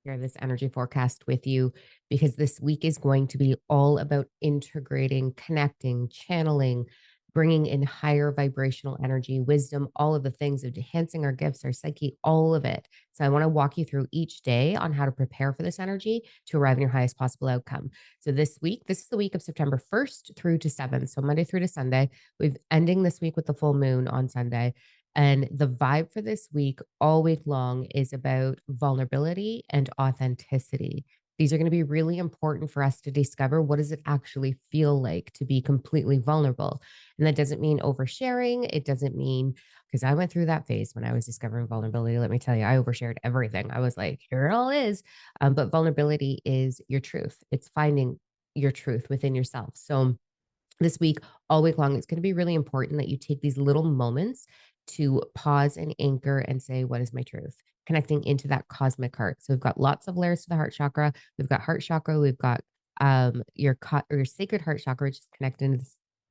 share this energy forecast with you because this week is going to be all about integrating, connecting, channeling, bringing in higher vibrational energy, wisdom, all of the things of enhancing our gifts, our psyche, all of it. So, I want to walk you through each day on how to prepare for this energy to arrive in your highest possible outcome. So, this is the week of September 1st through to 7th. So, Monday through to Sunday. We've ending this week with the full moon on Sunday. And the vibe for this week, all week long, is about vulnerability and authenticity. These are going to be really important for us to discover what does it actually feel like to be completely vulnerable. And that doesn't mean oversharing. It doesn't mean because I went through that phase when I was discovering vulnerability. Let me tell you, I overshared everything. I was like, here it all is. But vulnerability is your truth. It's finding your truth within yourself. So this week, all week long, it's going to be really important that you take these little moments to pause and anchor and say, what is my truth? Connecting into that cosmic heart. So we've got lots of layers to the heart chakra. We've got heart chakra. We've got or your sacred heart chakra, which is connected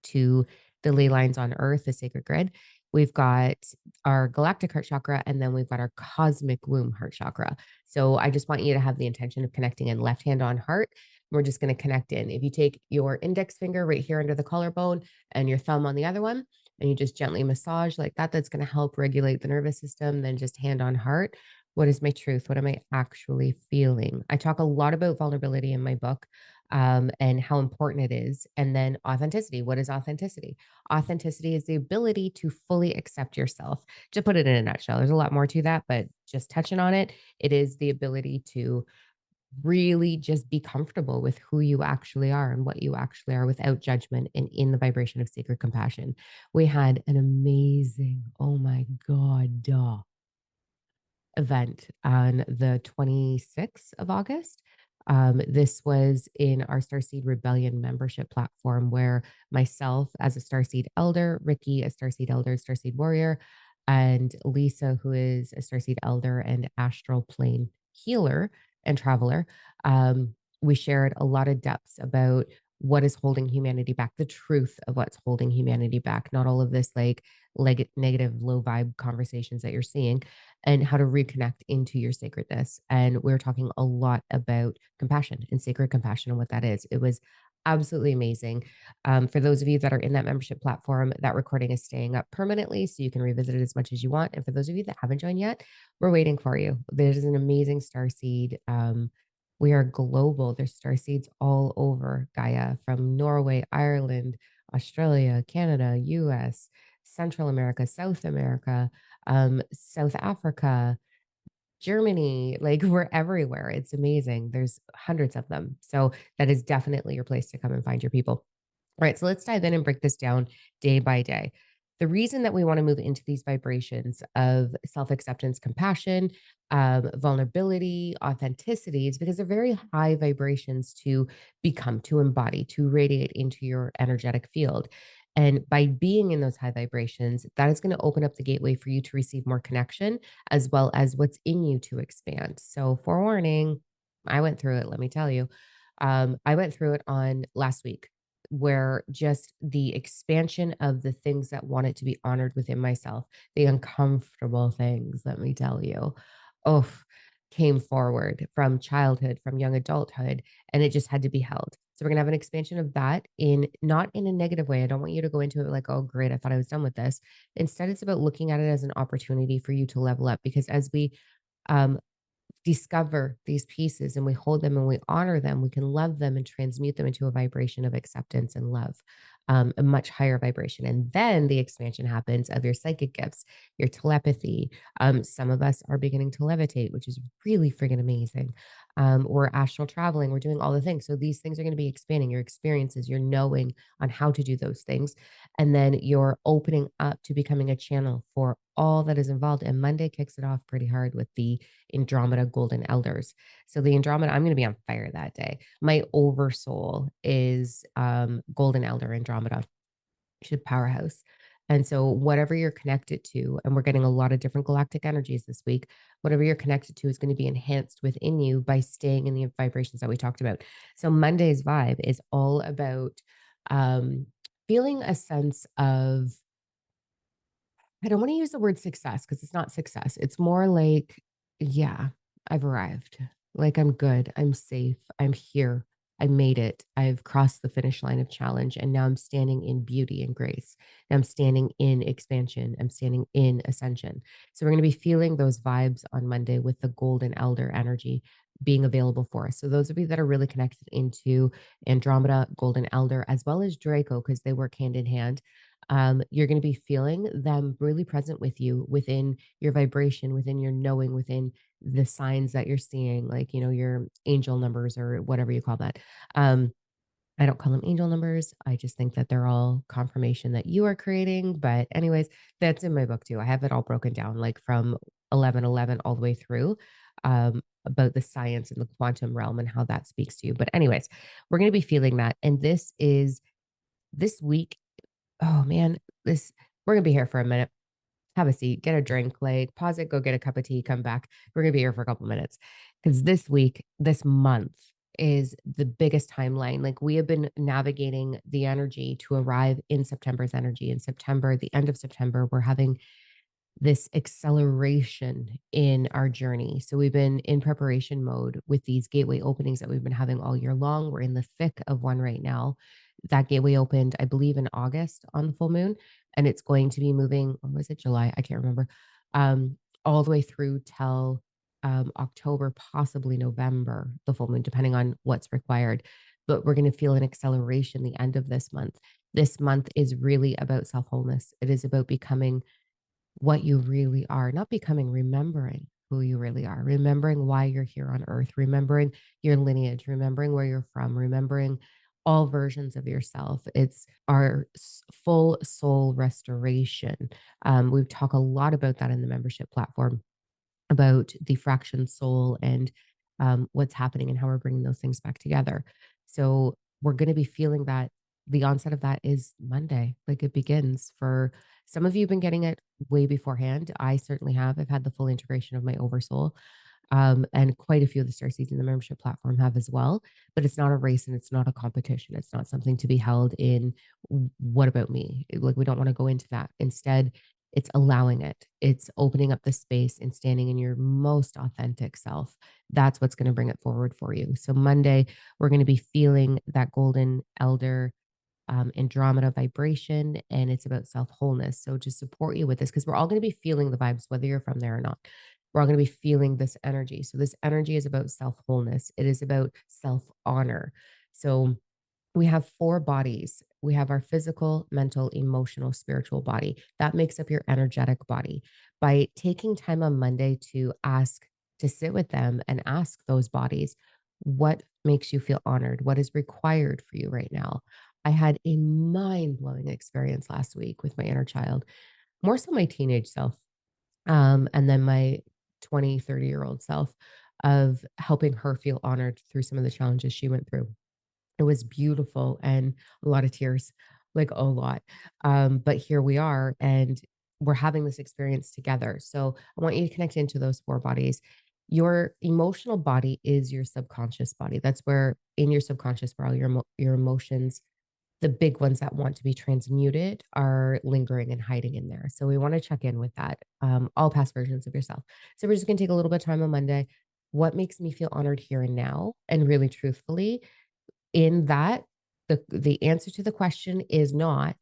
to the ley lines on earth, the sacred grid. We've got our galactic heart chakra, and then we've got our cosmic womb heart chakra. So I just want you to have the intention of connecting in left hand on heart. We're just going to connect in. If you take your index finger right here under the collarbone and your thumb on the other one, and you just gently massage like that, that's going to help regulate the nervous system. Then just hand on heart. What is my truth? What am I actually feeling? I talk a lot about vulnerability in my book and how important it is. And then authenticity. What is authenticity? Authenticity is the ability to fully accept yourself. To put it in a nutshell, there's a lot more to that, but just touching on it, it is the ability to really just be comfortable with who you actually are and what you actually are without judgment and in the vibration of sacred compassion. We had an amazing, oh my God, event on the 26th of August. This was in our Starseed Rebellion membership platform where myself, as a Starseed elder, Ricky, a Starseed elder, Starseed warrior, and Lisa, who is a Starseed elder and astral plane healer and traveler, we shared a lot of depths about what is holding humanity back, the truth of what's holding humanity back, not all of this like negative, low vibe conversations that you're seeing, and how to reconnect into your sacredness. And we are talking a lot about compassion and sacred compassion and what that is. It was absolutely amazing. For those of you that are in that membership platform, that recording is staying up permanently, so you can revisit it as much as you want. And for those of you that haven't joined yet, we're waiting for you. There's an amazing Starseed. We are global. There's Starseeds all over Gaia, from Norway, Ireland, Australia, Canada, US, Central America, South America, South Africa, Germany, like we're everywhere. It's amazing. There's hundreds of them. So that is definitely your place to come and find your people. All right, so let's dive in and break this down day by day. The reason that we want to move into these vibrations of self acceptance, compassion, vulnerability, authenticity is because they're very high vibrations to become, to embody, to radiate into your energetic field. And by being in those high vibrations, that is going to open up the gateway for you to receive more connection as well as what's in you to expand. So, forewarning, I went through it, let me tell you. I went through it on last week where just the expansion of the things that wanted to be honored within myself, the uncomfortable things, let me tell you, oh, came forward from childhood, from young adulthood, and it just had to be held. So we're gonna have an expansion of that in not in a negative way. I don't want you to go into it like, oh, great, I thought I was done with this. Instead, it's about looking at it as an opportunity for you to level up because as we um, discover these pieces and we hold them and we honor them, we can love them and transmute them into a vibration of acceptance and love, a much higher vibration. And then the expansion happens of your psychic gifts, your telepathy. Some of us are beginning to levitate, which is really friggin' amazing. We're astral traveling, we're doing all the things. So these things are going to be expanding your experiences, your knowing on how to do those things. And then you're opening up to becoming a channel for all that is involved. And Monday kicks it off pretty hard with the Andromeda Golden Elders. So the Andromeda, I'm going to be on fire that day. My oversoul is Golden Elder Andromeda. She's a powerhouse. And so whatever you're connected to, and we're getting a lot of different galactic energies this week, whatever you're connected to is going to be enhanced within you by staying in the vibrations that we talked about. So Monday's vibe is all about um, feeling a sense of, I don't want to use the word success because it's not success. It's more like, yeah, I've arrived. Like, I'm good. I'm safe. I'm here. I made it. I've crossed the finish line of challenge. And now I'm standing in beauty and grace. And I'm standing in expansion. I'm standing in ascension. So we're going to be feeling those vibes on Monday with the golden elder energy being available for us. So those of you that are really connected into Andromeda, golden elder, as well as Draco, because they work hand in hand, you're going to be feeling them really present with you within your vibration, within your knowing, within the signs that you're seeing, like, your angel numbers or whatever you call that. Um, I don't call them angel numbers. I just think that they're all confirmation that you are creating. But, anyways, that's in my book too. I have it all broken down, like from 1111 all the way through, about the science and the quantum realm and how that speaks to you. But, anyways, we're going to be feeling that. And this week. Oh man, we're going to be here for a minute. Have a seat, get a drink, like pause it, go get a cup of tea, come back. We're gonna be here for a couple minutes because this week, this month is the biggest timeline. Like we have been navigating the energy to arrive in September's energy. In September, the end of September, we're having this acceleration in our journey. So we've been in preparation mode with these gateway openings that we've been having all year long. We're in the thick of one right now. That gateway opened, I believe, in August on the full moon, and it's going to be moving, or was it July? I can't remember. All the way through till October, possibly November, the full moon, depending on what's required. But we're going to feel an acceleration the end of this month. This month is really about self wholeness. It is about becoming what you really are, not becoming, remembering who you really are, remembering why you're here on earth, remembering your lineage, remembering where you're from, remembering all versions of yourself. It's our full soul restoration. We talk a lot about that in the membership platform about the fraction soul and what's happening and how we're bringing those things back together. So we're going to be feeling that the onset of that is Monday, like it begins. For some of you, have been getting it way beforehand. I certainly have. I've had the full integration of my oversoul. And quite a few of the starseeds in the membership platform have as well. But it's not a race and it's not a competition. It's not something to be held in. What about me? Like, we don't want to go into that. Instead, it's allowing it. It's opening up the space and standing in your most authentic self. That's what's going to bring it forward for you. So Monday, we're going to be feeling that golden elder Andromeda vibration, and it's about self wholeness. So to support you with this, because we're all going to be feeling the vibes, whether you're from there or not. We're all going to be feeling this energy. So this energy is about self wholeness. It is about self honor. So we have four bodies. We have our physical, mental, emotional, spiritual body. That makes up your energetic body. By taking time on Monday to sit with them and ask those bodies, what makes you feel honored? What is required for you right now? I had a mind blowing experience last week with my inner child, more so my teenage self, and then my 20, 30-year-old self, of helping her feel honored through some of the challenges she went through. It was beautiful and a lot of tears, like a lot. But here we are, and we're having this experience together. So I want you to connect into those four bodies. Your emotional body is your subconscious body. That's where in your subconscious, where all your emotions, the big ones that want to be transmuted, are lingering and hiding in there. So we want to check in with that, all past versions of yourself. So we're just going to take a little bit of time on Monday. What makes me feel honored here and now? And really truthfully, in that, the answer to the question is not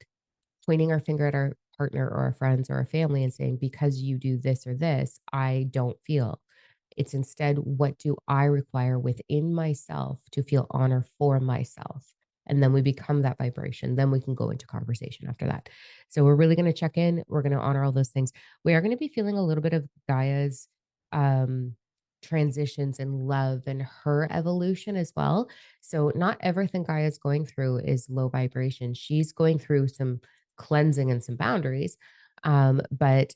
pointing our finger at our partner or our friends or our family and saying, because you do this or this, I don't feel. It's instead, what do I require within myself to feel honor for myself? And then we become that vibration. Then we can go into conversation after that. So we're really going to check in. We're going to honor all those things. We are going to be feeling a little bit of Gaia's um, transitions and love and her evolution as well. So not everything Gaia is going through is low vibration. She's going through some cleansing and some boundaries. But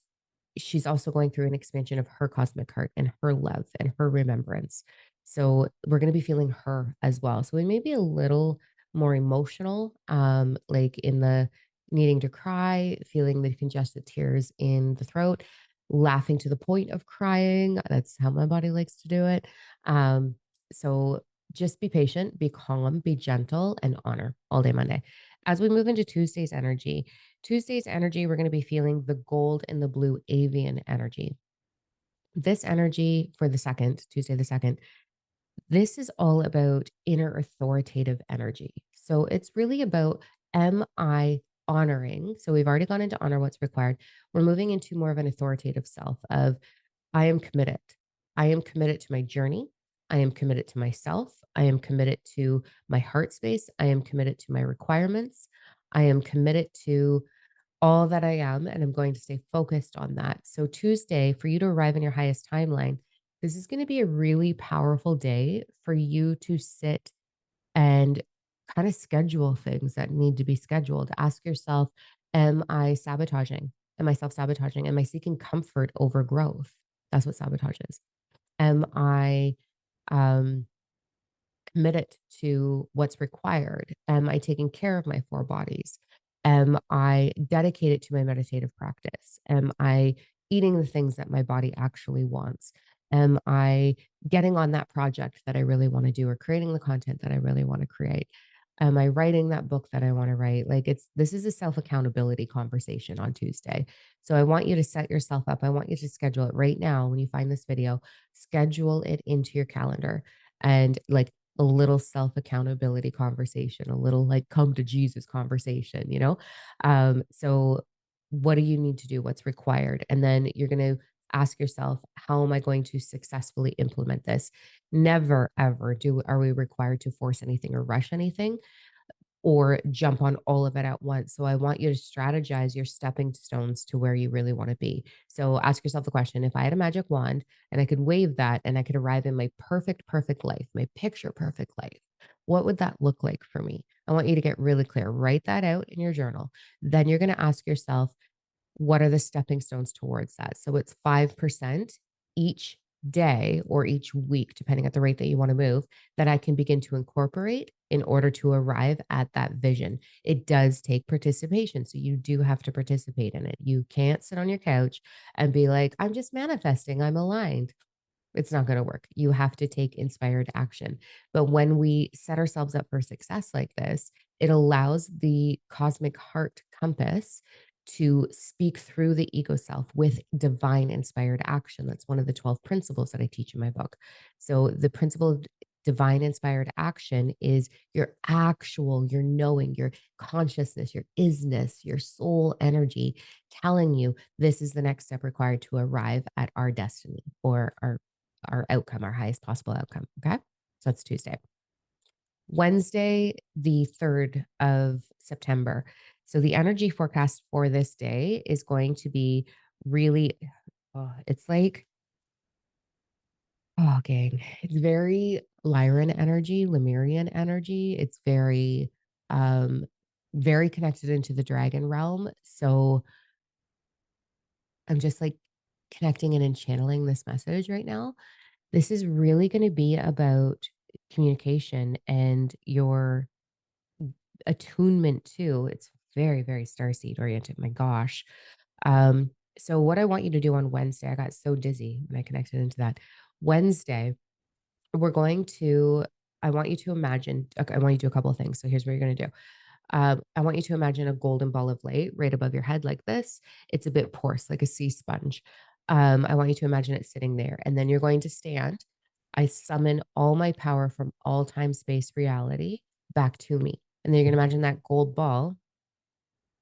she's also going through an expansion of her cosmic heart and her love and her remembrance. So we're going to be feeling her as well. So we may be a little more emotional, like in the needing to cry, feeling the congested tears in the throat, laughing to the point of crying. That's how my body likes to do it. So just be patient, be calm, be gentle, and honor all day Monday. As we move into Tuesday's energy, we're going to be feeling the gold and the blue avian energy. This energy for the second, Tuesday the second, This is all about inner authoritative energy. So it's really about, am I honoring? So we've already gone into honor what's required. We're moving into more of an authoritative self of, I am committed. I am committed to my journey. I am committed to myself. I am committed to my heart space. I am committed to my requirements. I am committed to all that I am, and I'm going to stay focused on that. So, Tuesday, for you to arrive in your highest timeline, this is going to be a really powerful day for you to sit and kind of schedule things that need to be scheduled. Ask yourself, am I sabotaging? Am I self sabotaging? Am I seeking comfort over growth? That's what sabotage is. Am I um, committed to what's required? Am I taking care of my four bodies? Am I dedicated to my meditative practice? Am I eating the things that my body actually wants? Am I getting on that project that I really want to do or creating the content that I really want to create? Am I writing that book that I want to write? Like this is a self accountability conversation on Tuesday. So I want you to set yourself up. I want you to schedule it right now when you find this video, schedule it into your calendar and like a little self accountability conversation, a little like come to Jesus conversation, you know? So, what do you need to do? What's required? And then you're going to ask yourself, how am I going to successfully implement this? Never, ever are we required to force anything or rush anything or jump on all of it at once. So I want you to strategize your stepping stones to where you really want to be. So ask yourself the question, if I had a magic wand and I could wave that and I could arrive in my perfect, perfect life, my picture perfect life, what would that look like for me? I want you to get really clear. Write that out in your journal. Then you're going to ask yourself, what are the stepping stones towards that? So it's 5% each day or each week, depending at the rate that you want to move, that I can begin to incorporate in order to arrive at that vision. It does take participation. So you do have to participate in it. You can't sit on your couch and be like, I'm just manifesting, I'm aligned. It's not going to work. You have to take inspired action. But when we set ourselves up for success like this, it allows the cosmic heart compass to speak through the ego self with divine inspired action. That's one of the 12 principles that I teach in my book. So, the principle of divine inspired action is your knowing, your consciousness, your isness, your soul energy telling you this is the next step required to arrive at our destiny or our outcome, our highest possible outcome. Okay. So that's Tuesday. Wednesday, the 3rd of September. So the energy forecast for this day is going to be really, it's like, oh, gang, it's very Lyran energy, Lemurian energy. It's um, very connected into the dragon realm. So I'm just like connecting in and channeling this message right now. This is really going to be about communication and your attunement too. It's very, very starseed oriented. My gosh. So what I want you to do on Wednesday, I got so dizzy when I connected into that. Wednesday, we're going to, I want you to imagine, okay, I want you to do a couple of things. So here's what you're going to do. I want you to imagine a golden ball of light right above your head like this. It's a bit porous, like a sea sponge. I want you to imagine it sitting there. And then you're going to stand. I summon all my power from all time, space, reality back to me. And then you're going to imagine that gold ball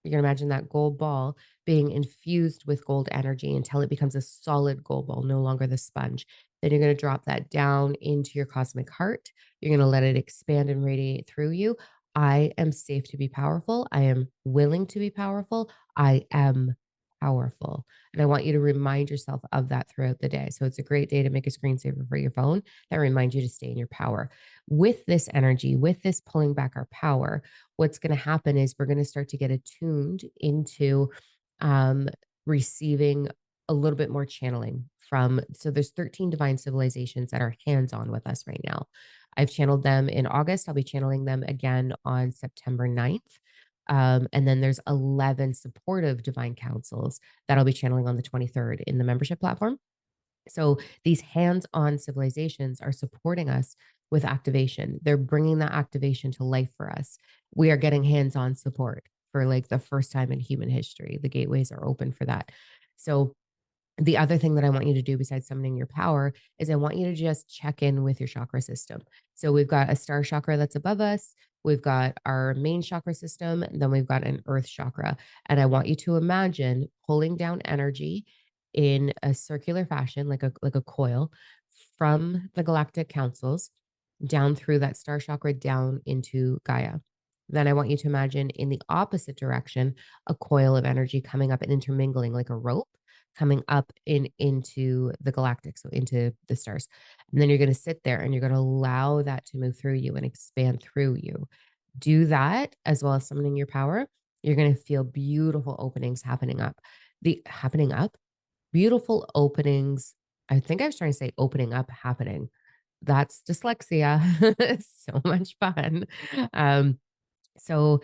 you're going to imagine that gold ball being infused with gold energy until it becomes a solid gold ball, no longer the sponge. Then you're going to drop that down into your cosmic heart. You're going to let it expand and radiate through you. I am safe to be powerful. I am willing to be powerful. I am powerful. And I want you to remind yourself of that throughout the day. So it's a great day to make a screensaver for your phone that reminds you to stay in your power. With this energy, with this pulling back our power, what's going to happen is we're going to start to get attuned into um, receiving a little bit more channeling from. So there's 13 divine civilizations that are hands-on with us right now. I've channeled them in August. I'll be channeling them again on September 9th. And then there's 11 supportive divine councils that I'll be channeling on the 23rd in the membership platform. So these hands-on civilizations are supporting us with activation. They're bringing that activation to life for us. We are getting hands-on support for like the first time in human history. The gateways are open for that. So The other thing that I want you to do besides summoning your power is I want you to just check in with your chakra system. So we've got a star chakra that's above us. We've got our main chakra system, and then we've got an earth chakra. And I want you to imagine pulling down energy in a circular fashion, like a coil, from the galactic councils down through that star chakra down into Gaia. Then I want you to imagine in the opposite direction a coil of energy coming up and intermingling like a rope coming up into the galactic, so into the stars. And then you're going to sit there and you're going to allow that to move through you and expand through you. Do that as well as summoning your power. You're going to feel beautiful openings happening up, beautiful openings. I think I was trying to say opening up, happening. That's dyslexia. So much fun. Um, so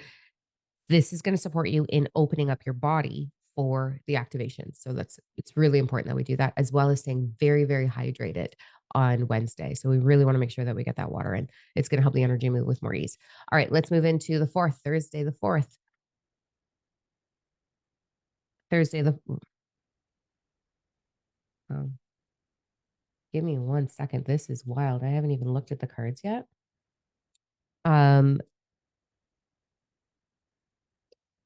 this is going to support you in opening up your body for the activation. So it's really important that we do that, as well as staying very, very hydrated on Wednesday. So we really want to make sure that we get that water in. It's going to help the energy move with more ease. All right, let's move into the 4th, Thursday the 4th. Thursday the oh, give me 1 second. This is wild. I haven't even looked at the cards yet. Um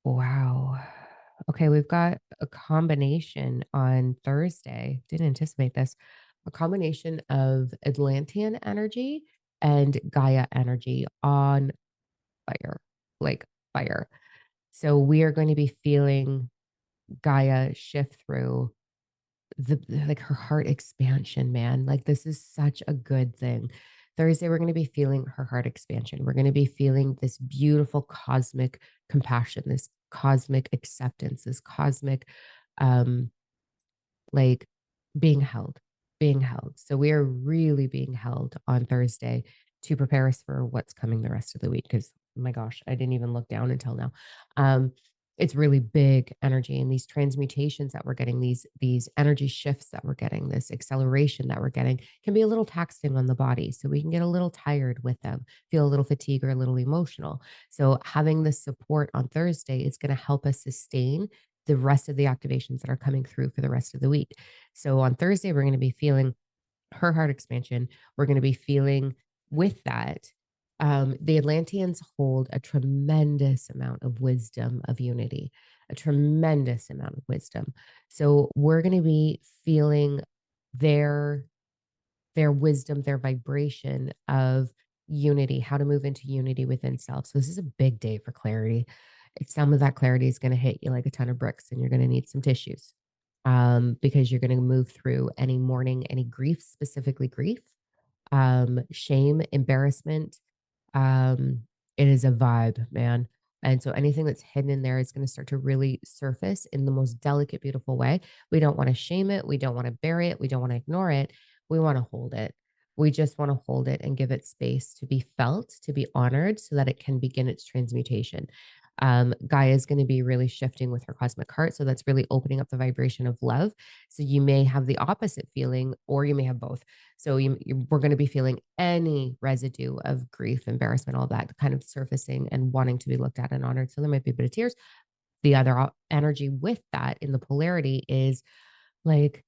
wow. Okay, we've got a combination on Thursday. Didn't anticipate this. A combination of Atlantean energy and Gaia energy on fire, like fire. So we are going to be feeling Gaia shift through like her heart expansion, man. Like this is such a good thing. Thursday, we're going to be feeling her heart expansion. We're going to be feeling this beautiful cosmic compassion, this cosmic acceptance, this cosmic um like being held, being held. So we are really being held on Thursday to prepare us for what's coming the rest of the week. Because my gosh, I didn't even look down until now. Um, it's really big energy, and these transmutations that we're getting, these energy shifts that we're getting, this acceleration that we're getting, can be a little taxing on the body. So we can get a little tired with them, feel a little fatigue or a little emotional. So having this support on Thursday is going to help us sustain the rest of the activations that are coming through for the rest of the week. So on Thursday, we're going to be feeling her heart expansion. We're going to be feeling with that. The Atlanteans hold a tremendous amount of wisdom of unity, a tremendous amount of wisdom. So we're going to be feeling their their wisdom, their vibration of unity, how to move into unity within self. So this is a big day for clarity. Some of that clarity is going to hit you like a ton of bricks, and you're going to need some tissues because you're going to move through any mourning, any grief, specifically grief, shame, embarrassment. Um, it is a vibe, man. And so anything that's hidden in there is going to start to really surface in the most delicate, beautiful way. We don't want to shame it. We don't want to bury it. We don't want to ignore it. We want to hold it. We just want to hold it and give it space to be felt, to be honored, so that it can begin its transmutation. Gaia is going to be really shifting with her cosmic heart. So that's really opening up the vibration of love. So you may have the opposite feeling, or you may have both. So we're going to be feeling any residue of grief, embarrassment, all that kind of surfacing and wanting to be looked at and honored. So there might be a bit of tears. The other energy with that in the polarity is like,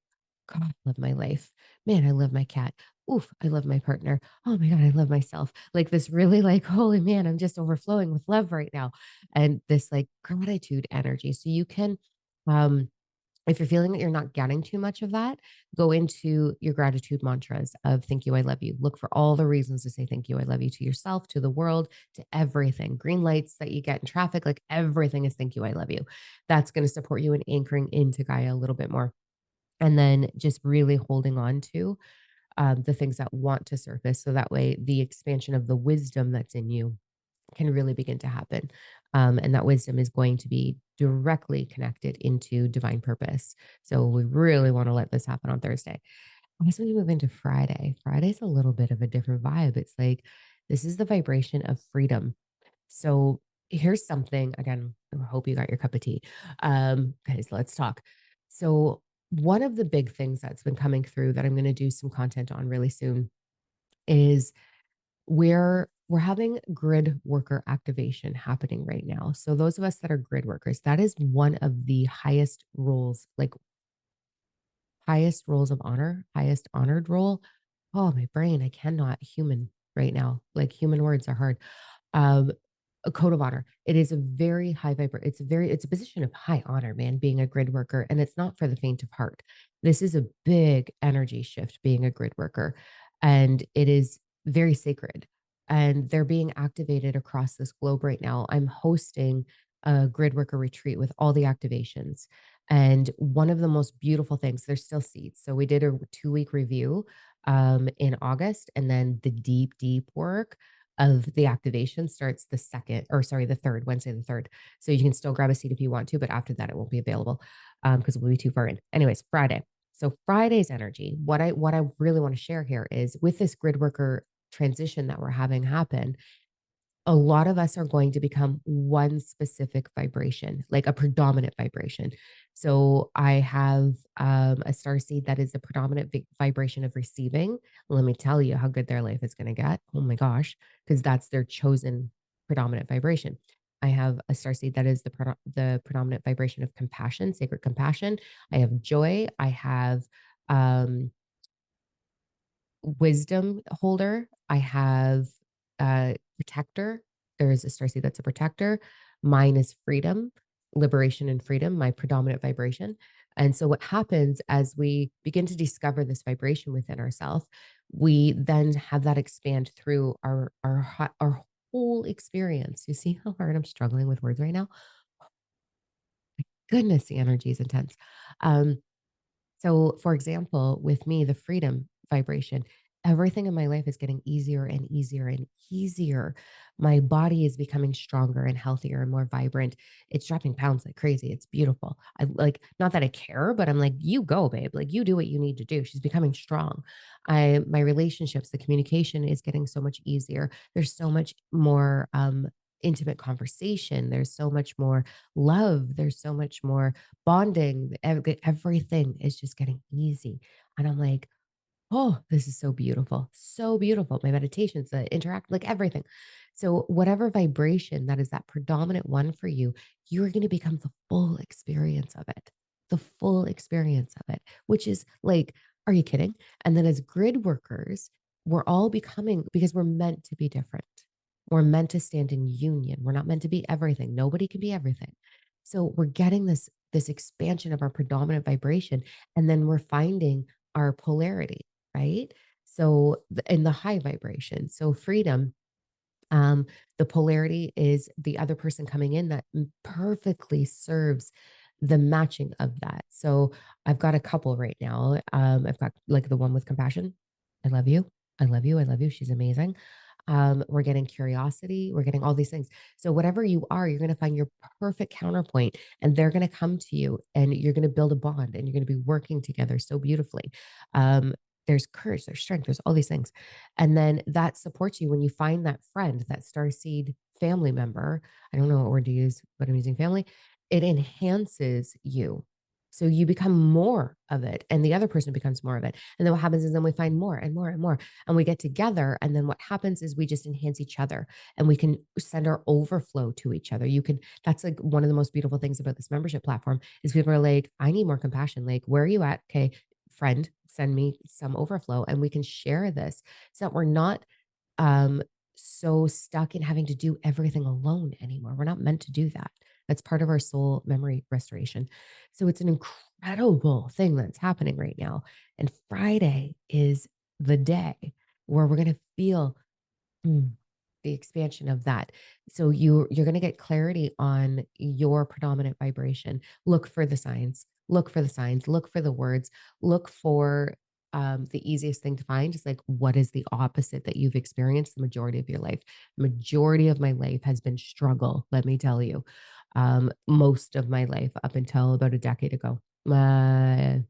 God, I love my life. Man, I love my cat. Oof, I love my partner. Oh my God, I love myself. Like this really like, holy man, I'm just overflowing with love right now. And this like gratitude energy. So you can, if you're feeling that you're not getting too much of that, go into your gratitude mantras of thank you, I love you. Look for all the reasons to say thank you, I love you to yourself, to the world, to everything. Green lights that you get in traffic, like everything is thank you, I love you. That's going to support you in anchoring into Gaia a little bit more. And then just really holding on to the things that want to surface. So that way, the expansion of the wisdom that's in you can really begin to happen. And that wisdom is going to be directly connected into divine purpose. So we really want to let this happen on Thursday. As we move into Friday, Friday's a little bit of a different vibe. It's like this is the vibration of freedom. So here's something again, I hope you got your cup of tea. Guys, let's talk. So, one of the big things that's been coming through that I'm going to do some content on really soon is we're having grid worker activation happening right now. So those of us that are grid workers, that is one of the highest roles, like highest roles of honor, highest honored role. Oh, my brain, I cannot human right now. Like human words are hard. Um, a code of honor. It is a very high it's a position of high honor, man, being a grid worker. And it's not for the faint of heart. This is a big energy shift being a grid worker. And it is very sacred. And they're being activated across this globe right now. I'm hosting a grid worker retreat with all the activations. And one of the most beautiful things, there's still seats. So we did a 2 week review in August, and then the deep, deep work of the activation starts the second, or sorry, the third, Wednesday the third. So you can still grab a seat if you want to, but after that, it won't be available because we'll be too far in. Anyways, Friday. So Friday's energy, what I really want to share here is with this grid worker transition that we're having happen, a lot of us are going to become one specific vibration, like a predominant vibration. So I have a star seed that is a predominant vibration of receiving. Let me tell you how good their life is going to get. Oh my gosh, because that's their chosen predominant vibration. I have a star seed that is the predominant vibration of compassion, sacred compassion. I have joy. I have um, wisdom holder. I have protector. There's a starseed that's a protector. Mine is freedom, liberation, and freedom, my predominant vibration. And so, what happens as we begin to discover this vibration within ourselves, we then have that expand through our whole experience. You see how hard I'm struggling with words right now? Goodness, the energy is intense. Um, so, for example, with me, the freedom vibration, everything in my life is getting easier and easier and easier. My body is becoming stronger and healthier and more vibrant. It's dropping pounds like crazy. It's beautiful. I like, not that I care, but I'm like, you go, babe. Like, you do what you need to do. She's becoming strong. My relationships, the communication is getting so much easier. There's so much more intimate conversation. There's so much more love. There's so much more bonding, everything is just getting easy. And I'm like, oh, this is so beautiful. So beautiful. My meditations, the interact, like everything. So, whatever vibration that is that predominant one for you, you're going to become the full experience of it, the full experience of it, which is like, are you kidding? And then as grid workers, we're all becoming, because we're meant to be different. We're meant to stand in union. We're not meant to be everything. Nobody can be everything. So we're getting this expansion of our predominant vibration, and then we're finding our polarity, right? So in the high vibration, so freedom, um, the polarity is the other person coming in that perfectly serves the matching of that. So I've got a couple right now. I've got like the one with compassion. I love you. I love you. I love you. She's amazing. We're getting curiosity. We're getting all these things. So whatever you are, you're going to find your perfect counterpoint, and they're going to come to you, and you're going to build a bond, and you're going to be working together so beautifully. Um, there's courage, there's strength, there's all these things. And then that supports you when you find that friend, that starseed family member. I don't know what word to use, but I'm using family. It enhances you. So you become more of it, and the other person becomes more of it. And then what happens is then we find more and more and more, and we get together. And then what happens is we just enhance each other, and we can send our overflow to each other. That's like one of the most beautiful things about this membership platform is people are like, I need more compassion. Like, where are you at? Okay, friend, send me some overflow, and we can share this so that we're not um, so stuck in having to do everything alone anymore. We're not meant to do that. That's part of our soul memory restoration. So it's an incredible thing that's happening right now. And Friday is the day where we're going to feel Mm, the expansion of that. So you're going to get clarity on your predominant vibration. Look for the signs. Look for the signs. Look for the words. Look for the easiest thing to find is like, what is the opposite that you've experienced the majority of your life? The majority of my life has been struggle, let me tell you. Most of my life up until about a decade ago, 6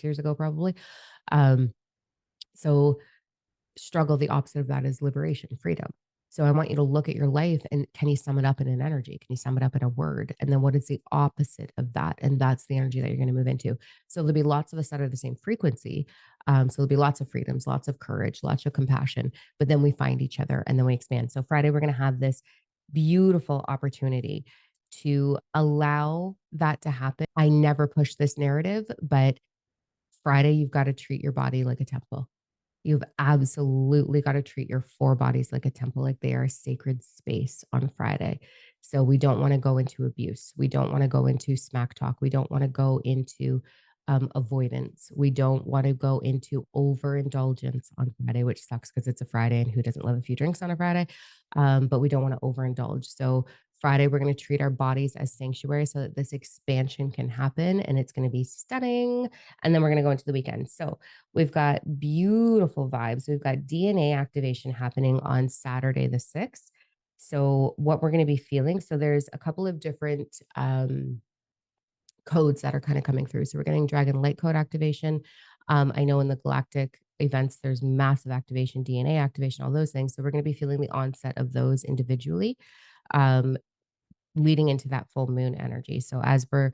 years ago, probably. Um, so struggle, the opposite of that is liberation, freedom. So I want you to look at your life, and can you sum it up in an energy? Can you sum it up in a word? And then what is the opposite of that? And that's the energy that you're going to move into. So there'll be lots of us that are the same frequency. So there'll be lots of freedoms, lots of courage, lots of compassion, but then we find each other and then we expand. So Friday, we're going to have this beautiful opportunity to allow that to happen. I never push this narrative, but Friday, you've got to treat your body like a temple. You've absolutely got to treat your 4 bodies like a temple, like they are a sacred space on Friday. So we don't want to go into abuse. We don't want to go into smack talk. We don't want to go into avoidance. We don't want to go into overindulgence on Friday, which sucks because it's a Friday and who doesn't love a few drinks on a Friday? But we don't want to overindulge. So Friday, we're going to treat our bodies as sanctuary so that this expansion can happen and it's going to be stunning. And then we're going to go into the weekend. So we've got beautiful vibes. We've got DNA activation happening on Saturday, the 6th. So, what we're going to be feeling, so there's a couple of different codes that are kind of coming through. So, we're getting Dragon Light Code activation. I know in the galactic events, there's massive activation, DNA activation, all those things. So, we're going to be feeling the onset of those individually, um, leading into that full moon energy. So, as we're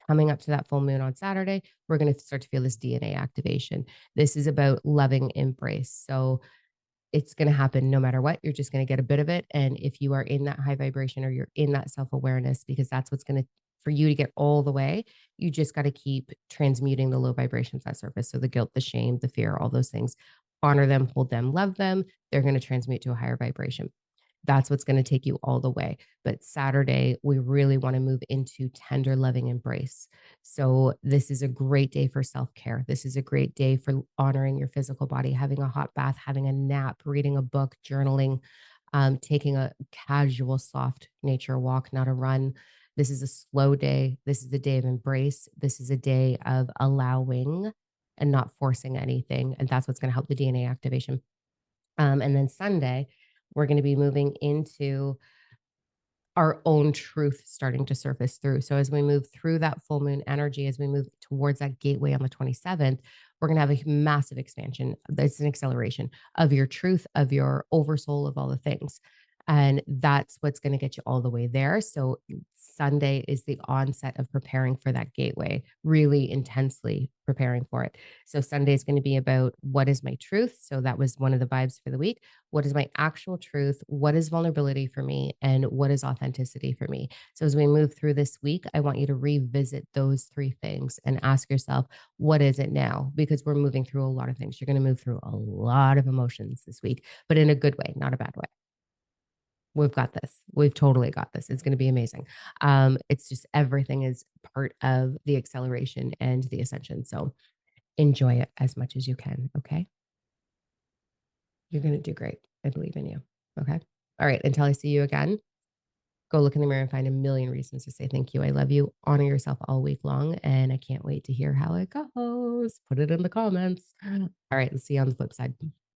coming up to that full moon on Saturday, we're going to start to feel this DNA activation. This is about loving embrace. So it's going to happen no matter what. You're just going to get a bit of it. And if you are in that high vibration or you're in that self awareness, because that's what's going to, for you to get all the way, you just got to keep transmuting the low vibrations that surface. So the guilt, the shame, the fear, all those things, honor them, hold them, love them. They're going to transmute to a higher vibration. That's what's going to take you all the way. But Saturday, we really want to move into tender, loving embrace. So, this is a great day for self care. This is a great day for honoring your physical body, having a hot bath, having a nap, reading a book, journaling, taking a casual, soft nature walk, not a run. This is a slow day. This is a day of embrace. This is a day of allowing and not forcing anything. And that's what's going to help the DNA activation. And then Sunday, we're going to be moving into our own truth starting to surface through. So as we move through that full moon energy, as we move towards that gateway on the 27th, we're going to have a massive expansion. It's an acceleration of your truth, of your oversoul, of all the things. And that's what's going to get you all the way there. So Sunday is the onset of preparing for that gateway, really intensely preparing for it. So Sunday is going to be about what is my truth. So that was one of the vibes for the week. What is my actual truth? What is vulnerability for me? And what is authenticity for me? So as we move through this week, I want you to revisit those 3 things and ask yourself, what is it now? Because we're moving through a lot of things. You're going to move through a lot of emotions this week, but in a good way, not a bad way. We've got this. We've totally got this. It's going to be amazing. It's just everything is part of the acceleration and the ascension. So enjoy it as much as you can. Okay. You're going to do great. I believe in you. Okay. All right. Until I see you again, go look in the mirror and find a million reasons to say thank you. I love you. Honor yourself all week long. And I can't wait to hear how it goes. Put it in the comments. All right. Let's see you on the flip side.